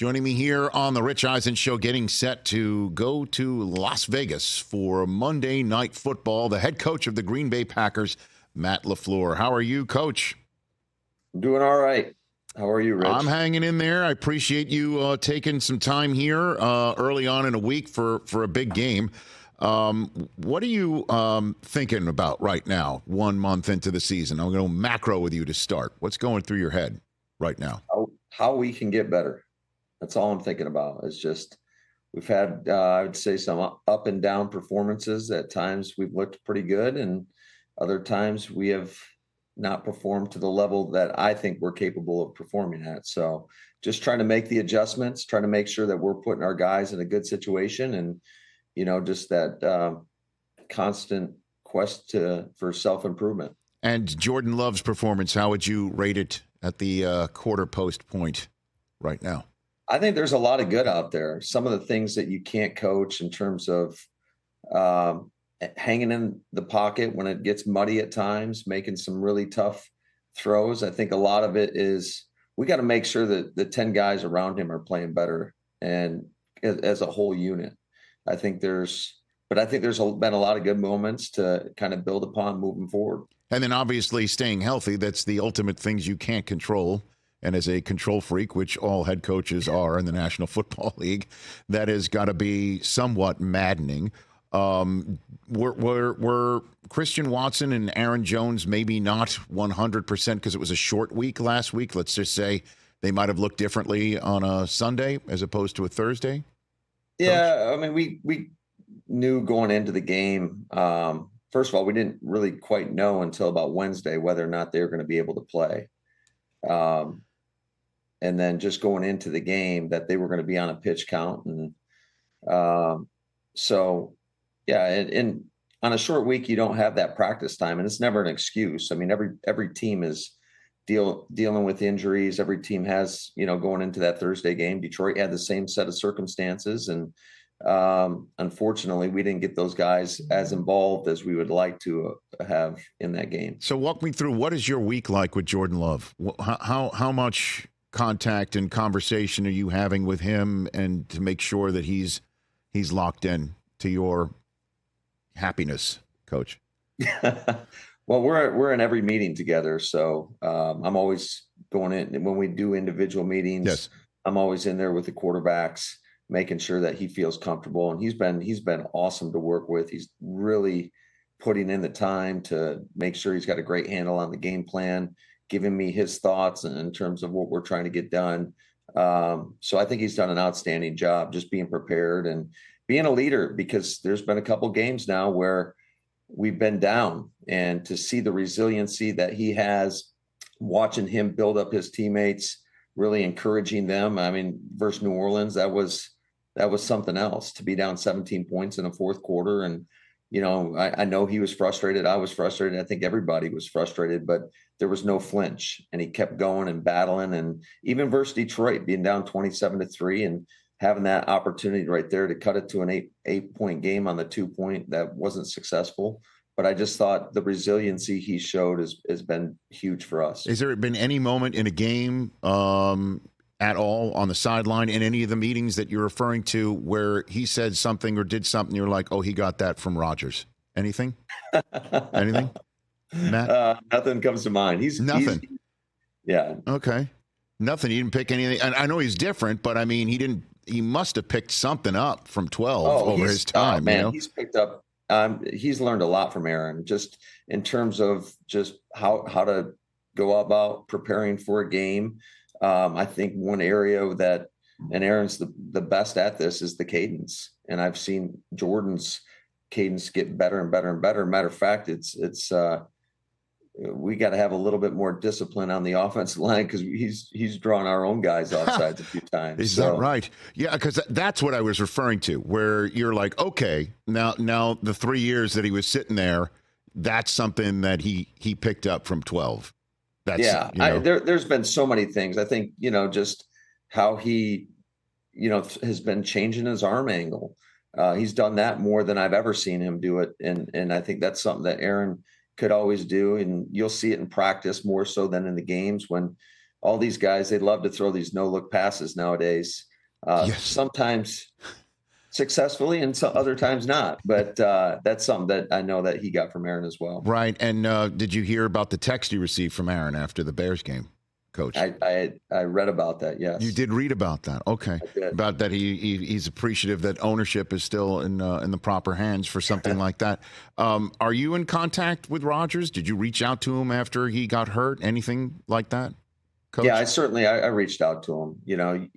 Joining me here on the Rich Eisen Show, getting set to go to Las Vegas for Monday Night Football, the head coach of the Green Bay Packers, Matt LaFleur. How are you, Coach? I'm doing all right. How are you, Rich? I'm hanging in there. I appreciate you taking some time here early on in a week for a big game. What are you thinking about right now, 1 month into the season? I'm going to macro with you to start. What's going through your head right now? How we can get better. That's all I'm thinking about. It's just we've had, I would say, some up and down performances. At times we've looked pretty good, and other times we have not performed to the level that I think we're capable of performing at. So just trying to make the adjustments, trying to make sure that we're putting our guys in a good situation, and just that constant quest for self-improvement. And Jordan Love's performance, how would you rate it at the quarter post point right now? I think there's a lot of good out there. Some of the things that you can't coach in terms of hanging in the pocket when it gets muddy at times, making some really tough throws. I think a lot of it is we got to make sure that the 10 guys around him are playing better and as a whole unit. I think there's been a lot of good moments to kind of build upon moving forward. And then obviously staying healthy, that's the ultimate things you can't control. And as a control freak, which all head coaches are in the National Football League, that has got to be somewhat maddening. Were Christian Watson and Aaron Jones maybe not 100% because it was a short week last week? Let's just say they might have looked differently on a Sunday as opposed to a Thursday? Yeah, Coach? I mean, we knew going into the game, first of all, we didn't really quite know until about Wednesday whether or not they were going to be able to play. And then just going into the game that they were going to be on a pitch count. And so, yeah, and on a short week, you don't have that practice time, and it's never an excuse. I mean, every team is dealing with injuries. Every team has, going into that Thursday game, Detroit had the same set of circumstances. And unfortunately, we didn't get those guys as involved as we would like to have in that game. So walk me through, what is your week like with Jordan Love? How much contact and conversation are you having with him, and to make sure that he's locked in to your happiness, Coach? Well, we're in every meeting together, so I'm always going in when we do individual meetings. Yes. I'm always in there with the quarterbacks, making sure that he feels comfortable, and he's been awesome to work with. He's really putting in the time to make sure he's got a great handle on the game plan, giving me his thoughts in terms of what we're trying to get done. So I think he's done an outstanding job just being prepared and being a leader, because there's been a couple games now where we've been down, and to see the resiliency that he has, watching him build up his teammates, really encouraging them. I mean, versus New Orleans, that was something else, to be down 17 points in the fourth quarter. And, I know he was frustrated. I was frustrated. I think everybody was frustrated, but there was no flinch, and he kept going and battling. And even versus Detroit, being down 27-3 and having that opportunity right there to cut it to an eight point game on the 2 point that wasn't successful. But I just thought the resiliency he showed has been huge for us. Has there been any moment in a game at all on the sideline in any of the meetings that you're referring to where he said something or did something, you're like, oh, he got that from Rodgers? Anything? Anything? Matt? Nothing comes to mind. Nothing. Yeah. Okay. Nothing. He didn't pick anything. And I know he's different, but I mean, he must have picked something up from 12 over his time. Man, he's picked up. He's learned a lot from Aaron, just in terms of just how to go about preparing for a game. I think one area that, and Aaron's the best at this, is the cadence. And I've seen Jordan's cadence get better and better and better. Matter of fact, it's we got to have a little bit more discipline on the offensive line, because he's drawn our own guys offsides a few times. Is that right? Yeah, because that's what I was referring to, where you're like, okay, now the 3 years that he was sitting there, that's something that he picked up from 12. There's been so many things. I think, just how he, has been changing his arm angle. He's done that more than I've ever seen him do it. And I think that's something that Aaron could always do. And you'll see it in practice more so than in the games, when all these guys, they love to throw these no-look passes nowadays. Yes. Sometimes successfully and some other times not. But that's something that I know that he got from Aaron as well. Right. And did you hear about the text you received from Aaron after the Bears game, Coach? I read about that. Yes, you did read about that. Okay, I did. About that he's appreciative that ownership is still in the proper hands for something like that. Are you in contact with Rodgers? Did you reach out to him after he got hurt? Anything like that, Coach? Yeah, I reached out to him. You know,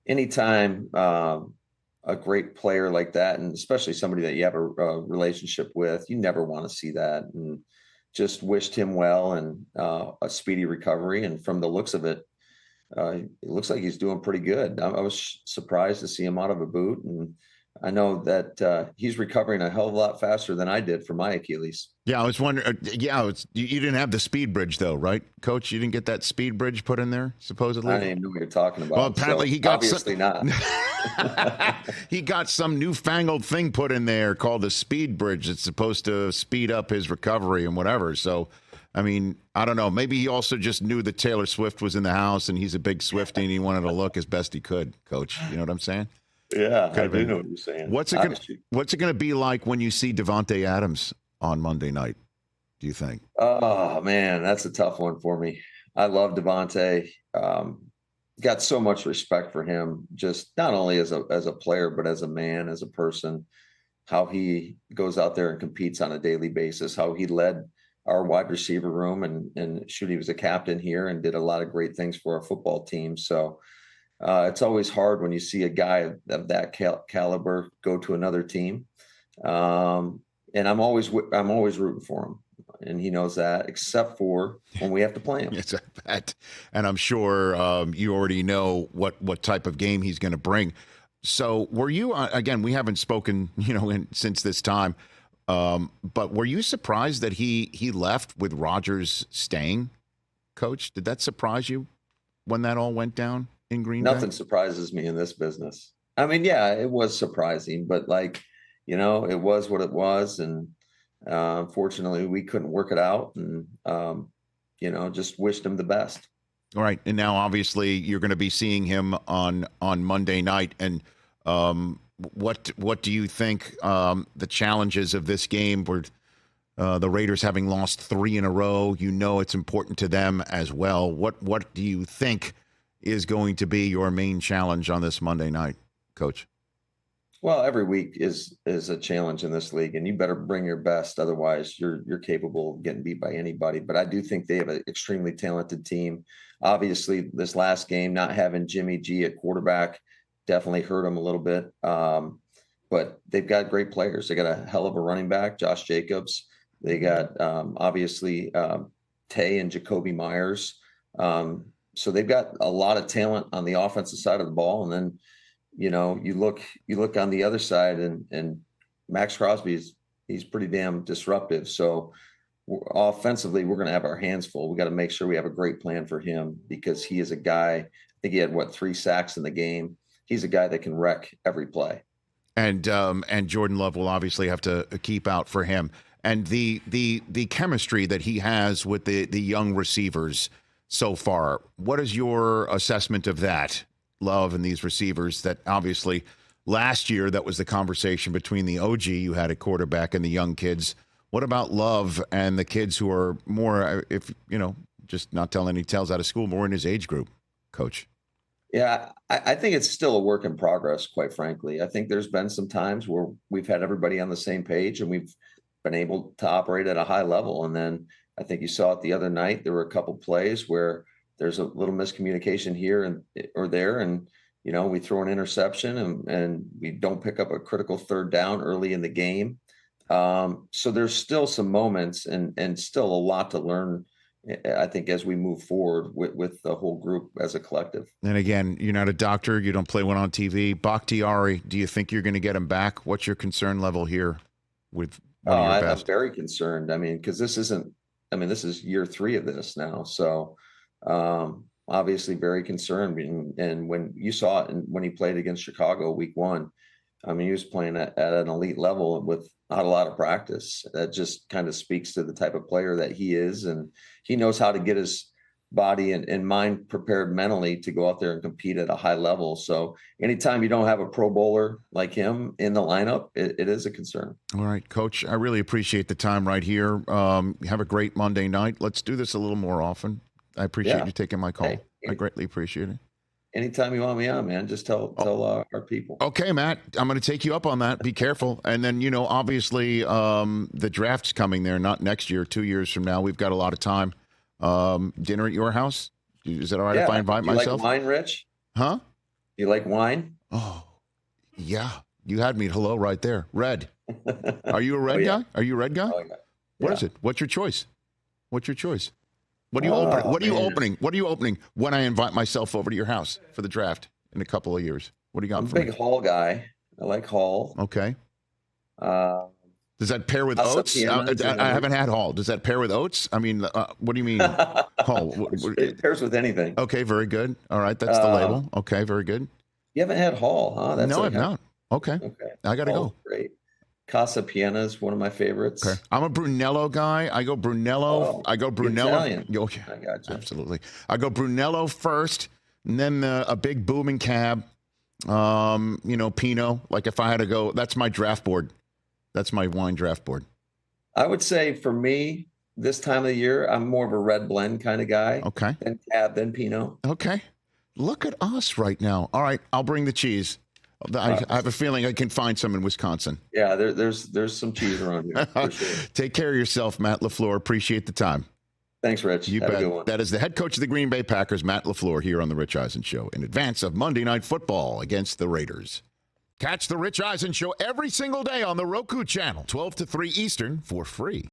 anytime a great player like that, and especially somebody that you have a relationship with, you never want to see that. And just wished him well and a speedy recovery. And from the looks of it, it looks like he's doing pretty good. I was surprised to see him out of a boot, and I know that he's recovering a hell of a lot faster than I did from my Achilles. Yeah, I was wondering. You didn't have the speed bridge though, right, Coach? You didn't get that speed bridge put in there, supposedly. I didn't even know what you're talking about. Well, apparently he got obviously not. He got some newfangled thing put in there called the speed bridge. It's supposed to speed up his recovery and whatever. So, I mean, I don't know. Maybe he also just knew that Taylor Swift was in the house and he's a big Swiftie and he wanted to look as best he could, Coach. You know what I'm saying? Yeah, I do know what you're saying. What's it going to be like when you see Davante Adams on Monday night, do you think? Oh, man, that's a tough one for me. I love Davante. Got so much respect for him, just not only as a player, but as a man, as a person, how he goes out there and competes on a daily basis, how he led our wide receiver room and shoot, he was a captain here and did a lot of great things for our football team. So it's always hard when you see a guy of that caliber go to another team. And I'm always rooting for him. And he knows that, except for when we have to play him. It's a bet. And I'm sure you already know what type of game he's going to bring. So were you, again, we haven't spoken, since this time, but were you surprised that he left with Rodgers staying, Coach? Did that surprise you when that all went down in Green Bay? Nothing surprises me in this business. I mean, yeah, it was surprising, but it was what it was. And unfortunately, we couldn't work it out, and just wished him the best. All right, and now obviously you're going to be seeing him on Monday night. And what do you think the challenges of this game were? The Raiders having lost 3 in a row, it's important to them as well. What do you think is going to be your main challenge on this Monday night, Coach? Well, every week is a challenge in this league, and you better bring your best. Otherwise, you're capable of getting beat by anybody. But I do think they have an extremely talented team. Obviously, this last game, not having Jimmy G at quarterback definitely hurt them a little bit. But they've got great players. They got a hell of a running back, Josh Jacobs. They got obviously Tay and Jacoby Myers. So they've got a lot of talent on the offensive side of the ball, and then you look on the other side, and Max Crosby he's pretty damn disruptive. So offensively, we're going to have our hands full. We got to make sure we have a great plan for him, because he is a guy. I think he had 3 sacks in the game. He's a guy that can wreck every play. And Jordan Love will obviously have to keep out for him. And the chemistry that he has with the young receivers so far. What is your assessment of that? Love and these receivers that obviously last year that was the conversation between the OG you had at quarterback and the young kids. What about Love and the kids who are more, just not telling any tales out of school, more in his age group, Coach? Yeah, I think it's still a work in progress, quite frankly. I think there's been some times where we've had everybody on the same page and we've been able to operate at a high level. And then I think you saw it the other night. There were a couple plays where there's a little miscommunication here or there. And, we throw an interception and we don't pick up a critical 3rd down early in the game. So there's still some moments and still a lot to learn, I think, as we move forward with the whole group as a collective. And again, you're not a doctor. You don't play one on TV. Bakhtiari, do you think you're going to get him back? What's your concern level here with one of your best? I'm very concerned. I mean, because this is year 3 of this now. So obviously very concerned. And when you saw it when he played against Chicago week 1, he was playing at an elite level with not a lot of practice. That just kind of speaks to the type of player that he is. And he knows how to get his body and mind prepared mentally to go out there and compete at a high level. So anytime you don't have a Pro Bowler like him in the lineup, it is a concern. All right, Coach, I really appreciate the time right here. Have a great Monday night. Let's do this a little more often. I appreciate you taking my call. Hey, I greatly appreciate it. Anytime you want me on, man, just tell our people. Okay, Matt, I'm going to take you up on that. Be careful. And then, obviously the draft's coming there, not next year, 2 years from now. We've got a lot of time. Dinner at your house? Is it all right if I invite myself? You like wine, Rich? Huh? You like wine? Oh, yeah. You had me at hello right there. Red. Are you a red guy? Are you a red guy? Oh, yeah. What is it? What's your choice? What's your choice? What are you opening? What are you opening? What are you opening when I invite myself over to your house for the draft in a couple of years? What do you got? I'm a for me? big Hall guy. I like Hall. Okay. Does that pair with oats? I haven't had Hall. Does that pair with oats? I mean, what do you mean Hall? It pairs with anything. Okay, very good. All right, that's the label. Okay, very good. You haven't had Hall, huh? No, I've not. Okay. I got to go. Great. Casa Piena is one of my favorites. Okay. I'm a Brunello guy. I go Brunello. I go Brunello. Oh, yeah. I got you. Absolutely. I go Brunello first, and then a big booming cab. Pinot. Like if I had to go, that's my draft board. That's my wine draft board. I would say for me, this time of the year, I'm more of a red blend kind of guy. Okay. Then cab, then Pinot. Okay. Look at us right now. All right. I'll bring the cheese. I have a feeling I can find some in Wisconsin. Yeah, there's some cheese around here. For sure. Take care of yourself, Matt LaFleur. Appreciate the time. Thanks, Rich. You Have bet. a good one. That is the head coach of the Green Bay Packers, Matt LaFleur, here on the Rich Eisen Show in advance of Monday Night Football against the Raiders. Catch the Rich Eisen Show every single day on the Roku channel, 12 to 3 Eastern, for free.